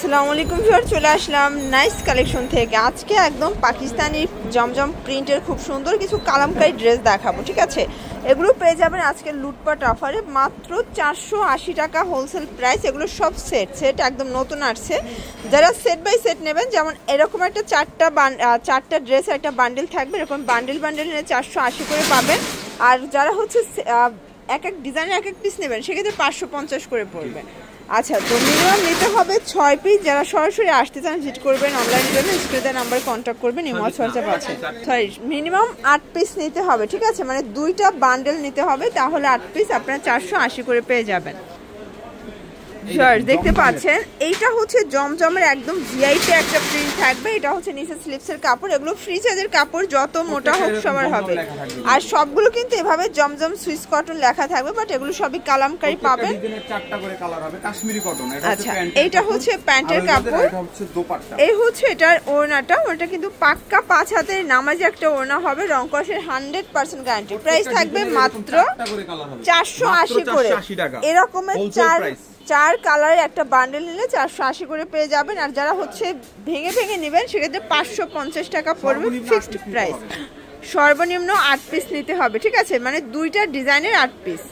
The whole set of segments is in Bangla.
আসসালামু আলাইকুম ভিউয়ার, চলে আসলাম নাইস কালেকশন থেকে। আজকে একদম পাকিস্তানি জমজম প্রিন্টের খুব সুন্দর কিছু কালামকারী ড্রেস দেখাবো, ঠিক আছে। এগুলো পেয়ে যাবেন আজকে লুটপাট অফারে মাত্র 480 টাকা হোলসেল প্রাইস। এগুলো সব সেট একদম নতুন আসছে। যারা সেট বাই সেট নেবেন, যেমন এরকম একটা চারটা ড্রেস একটা বান্ডেল থাকবে, এরকম বান্ডেল নিলে 480 করে পাবেন। আর যারা হচ্ছে এক এক ডিজাইনের এক এক পিস নেবেন, সেক্ষেত্রে 550 করে পড়বে। আচ্ছা, তো মিনিমাম নিতে হবে 6 পিস। যারা সরাসরি আসতে চান ভিজিট করবেন, অনলাইনের জন্য স্ক্রিনে নাম্বার কন্ট্যাক্ট করবেন, ইমো হোয়াটসঅ্যাপ আছে। সরি, মিনিমাম 8 পিস নিতে হবে, ঠিক আছে। মানে 2টা বান্ডেল নিতে হবে, তাহলে 8 পিস আপনারা 480 করে পেয়ে যাবেন। দেখতে পাচ্ছেন এইটা হচ্ছে জমজমের একদম ভিআইপি একটা প্রিন্ট থাকবে। এটা হচ্ছে নিচে স্লিপসের কাপড়। এগুলো ফ্রি সাইজের কাপড়, যত মোটা হোক সবার হবে। আর সবগুলো কিন্তু এভাবে জমজম সুইস কটন লেখা থাকবে, বাট এগুলো সবই কালামকারী পাবেন। আচ্ছা, এইটা হচ্ছে প্যান্টের কাপড়, এই হচ্ছে এটার ওড়নাটা। ওটা কিন্তু পাক্কা 5 হাতের নামাজি একটা ওড়না হবে, রং কষের 100% গ্যারান্টি। প্রাইস থাকবে মাত্র 480 করে। এরকমের চার কালারের একটা বান্ডেল নিলে 480 করে পেয়ে যাবেন। আর যারা হচ্ছে ভেঙে নেবেন, সেক্ষেত্রে 550 টাকা পড়বে ফিক্সড প্রাইস। সর্বনিম্ন 8 পিস নিতে হবে, ঠিক আছে। মানে 2টা ডিজাইনের 8 পিস।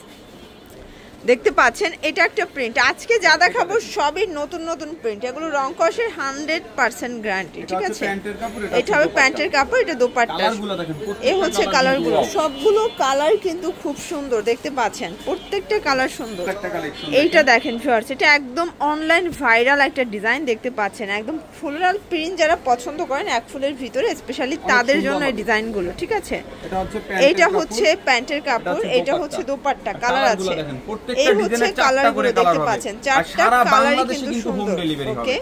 দেখতে পাচ্ছেন এটা একটা প্রিন্ট। আজকে যা দেখাবো সবই নতুন প্রিন্ট। এগুলো রং কষের 100% গ্যারান্টি, ঠিক আছে। এটা হবে প্যান্টের কাপড়, এটা দোপাট্টা। এই হচ্ছে কালারগুলো, সবগুলো কালার কিন্তু খুব সুন্দর। দেখতে পাচ্ছেন প্রত্যেকটা কালার সুন্দর। এইটা দেখেন ভিউয়ার্স, এটা একদম অনলাইন ভাইরাল একটা ডিজাইন। দেখতে পাচ্ছেন একদম ফ্লোরাল প্রিন্ট। যারা পছন্দ করেন এক ফুলের ভিতরে, স্পেশালি তাদের জন্য এই ডিজাইনগুলো, ঠিক আছে। এইটা হচ্ছে প্যান্টের কাপড়, এটা হচ্ছে দোপাট্টা। কালার আছে, এই হচ্ছে কালারগুলো দেখতে পাচ্ছেন। 4টা কালারই কিন্তু সুন্দর। ওকে,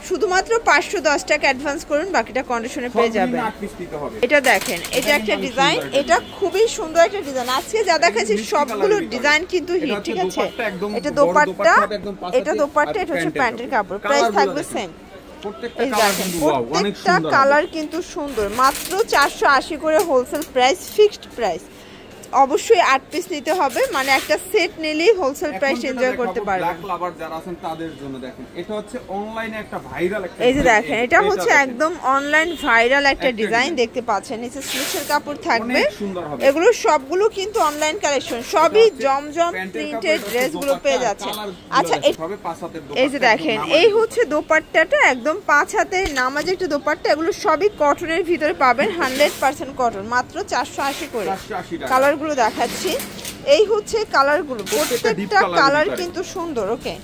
শুধুমাত্র 510 টাকা অ্যাডভান্স করুন, বাকিটা কন্ডিশনে পেয়ে যাবেন। এটা দেখেন, এটা একটা ডিজাইন, এটা খুবই সুন্দর একটা ডিজাইন। আজকে যা দেখাচ্ছি সবগুলো ডিজাইন কিন্তু হিট, ঠিক আছে। এটা দোপাট্টা, এটা হচ্ছে প্যান্টের কাপড়। প্রাইস থাকবে সেম। প্রত্যেকটা কালার কিন্তু সুন্দর। মাত্র 480 করে হোলসেল প্রাইস, ফিক্সড প্রাইস। অবশ্যই 8 পিস নিতে হবে, মানে একটা সেট নিলেই হোলসেল প্রাইস এনজয় করতে পারবেন। এই যে দেখেন, এটা হচ্ছে একদম অনলাইন ভাইরাল একটা ডিজাইন। দেখতে পাচ্ছেন নিচে স্লিপসের কাপড় থাকবে। এগুলো সবগুলো কিন্তু অনলাইন কালেকশন, সবই জমজম প্রিন্টেড ড্রেসগুলো পেয়ে যাচ্ছেন। আচ্ছা, এই যে দেখেন, এই হচ্ছে দোপাট্টাটা, একদম 5 হাতের নামাজ একটা দোপাট্টা। এগুলো সবই কটনের ভিতরে পাবেন, 100% কটন। মাত্র 480 করে। কালার গুলো দেখাচ্ছি, এই হচ্ছে কালারগুলো। প্রত্যেকটা কালার কিন্তু সুন্দর। ওকে,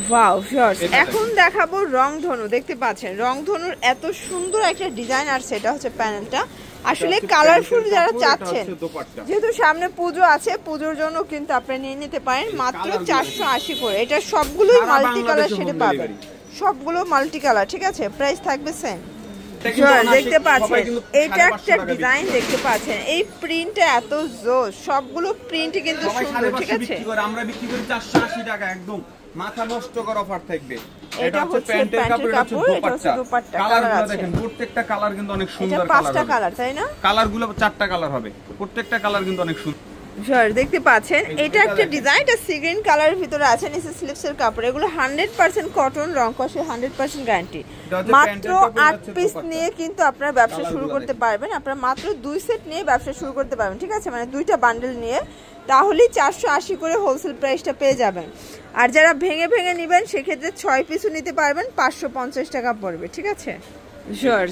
ওয়াও ভিউয়ার্স, এখন দেখাবো রংধনু। দেখতে পাচ্ছেন রংধনুর এত সুন্দর একটা ডিজাইন। আর সেটা হচ্ছে প্যানেলটা আসলে কালারফুল। যারা চাচ্ছেন, যেহেতু সামনে পুজো আছে, পুজোর জন্য কিন্তু আপনি নিয়ে নিতে পারেন মাত্র 480 করে। এটা সবগুলোই মাল্টি কালার শেডে পাবেন, সবগুলো মাল্টি কালার, ঠিক আছে। প্রাইস থাকবে সেম। দেখতে পাচ্ছেন এটা একটা ডিজাইন। দেখতে পাচ্ছেন এই প্রিন্টটা এত জোস, সবগুলো প্রিন্ট কিন্তু সুন্দর, ঠিক আছে। আমরা বিক্রি করি 480 টাকা, একদম মাথা নষ্ট করা অফার থাকবে। এটা হচ্ছে প্যান্টের কাপড়, এটা হচ্ছে দোপাট্টা। কালারগুলো দেখেন, প্রত্যেকটা কালার কিন্তু অনেক সুন্দর। এটা 5টা কালার, তাই না? কালারগুলো 4টা কালার হবে, প্রত্যেকটা কালার কিন্তু অনেক সুন্দর। দেখতে পাচ্ছেন এটা একটা ডিজাইন, এটা সি গ্রিন কালারের ভিতরে আছে, নিচে স্লিপসের কাপড়। এগুলো 100% কটন, রং কষে 100% গ্যারান্টি। মাত্র 8 পিস নিয়ে কিন্তু আপনারা ব্যবসা শুরু করতে পারবেন। আপনারা মাত্র 2 সেট নিয়ে ব্যবসা শুরু করতে পারবেন, ঠিক আছে। মানে 2টা বান্ডেল নিয়ে, তাহলেই 480 করে হোলসেল প্রাইসটা পেয়ে যাবেন। আর যারা ভেঙে নেবেন, সেক্ষেত্রে 6 পিসও নিতে পারবেন, 550 টাকা পড়বে, ঠিক আছে।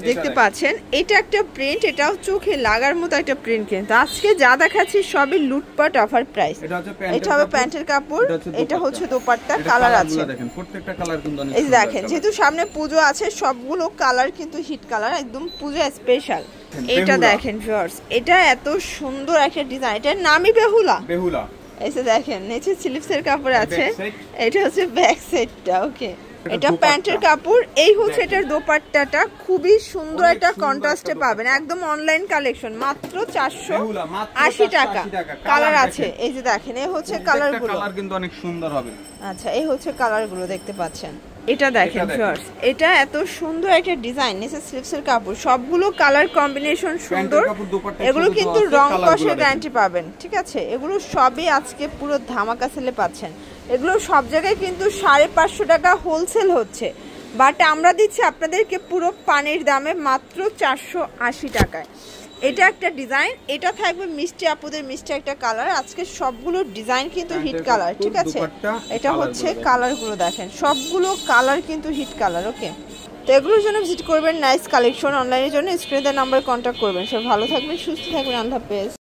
দেখতে পাচ্ছেন এটা একটা প্রিন্ট, এটাও চোখে লাগার মতো একটা প্রিন্ট। কিন্তু আজকে যা দেখাচ্ছি সবই লুটপাট অফার প্রাইস। এটা হবে প্যান্টের কাপড়, এটা হচ্ছে দোপাট্টা। কালার আছে, প্রত্যেকটা কালার কিন্তু অনেক সুন্দর। এই দেখেন, যেহেতু সামনে পুজো আছে, সবগুলো কালার কিন্তু হিট কালার, একদম পূজা স্পেশাল। এটা দেখেন ভিউয়ার্স, এটা এত সুন্দর একটা ডিজাইন। এটার নামই বেহুলা। এই যে দেখেন, নিচে স্লিপসের কাপড় আছে, এটা হচ্ছে ব্যাক সাইডটা। ওকে, এটা প্যান্টের কাপড়, এই হচ্ছে এটার দোপাট্টাটা। খুবই সুন্দর একটা কন্ট্রাস্টে পাবেন, একদম অনলাইন কালেকশন। মাত্র 480 টাকা। কালার আছে, এই যে দেখেন, এই হচ্ছে কালারগুলো, কালার কিন্তু অনেক সুন্দর হবে। আচ্ছা, এই হচ্ছে কালারগুলো, দেখতে পাচ্ছেন। এটা দেখেন ভিউয়ার্স, এটা এত সুন্দর একটা ডিজাইন, নিচে স্লিপসের কাপড়, সবগুলো কালার কম্বিনেশন সুন্দর। এগুলো কিন্তু রং কষের গ্যারান্টি পাবেন, ঠিক আছে। এগুলো সবই আজকে পুরো ধামাকা সেলে পাচ্ছেন। এগুলো সব জায়গায় কিন্তু 550 টাকা হোলসেল হচ্ছে, বাট আমরা দিচ্ছি আপনাদেরকে পুরো পানির দামে মাত্র 480 টাকায়। এটা একটা ডিজাইন, এটা থাকবে মিষ্টি আপুদের মিষ্টি একটা কালার। আজকে সবগুলো ডিজাইন কিন্তু হিট কালার, ঠিক আছে? এটা হচ্ছে কালারগুলো দেখেন, সবগুলো কালার কিন্তু হিট কালার। ওকে, তো এগুলোর জন্য ভিজিট করবেন নাইস কালেকশন। অনলাইনের জন্য স্ক্রিনে দেওয়া নাম্বারে কন্ট্যাক্ট করবেন। সব ভালো থাকবেন, সুস্থ থাকবেন, আল্লাহ হাফেজ।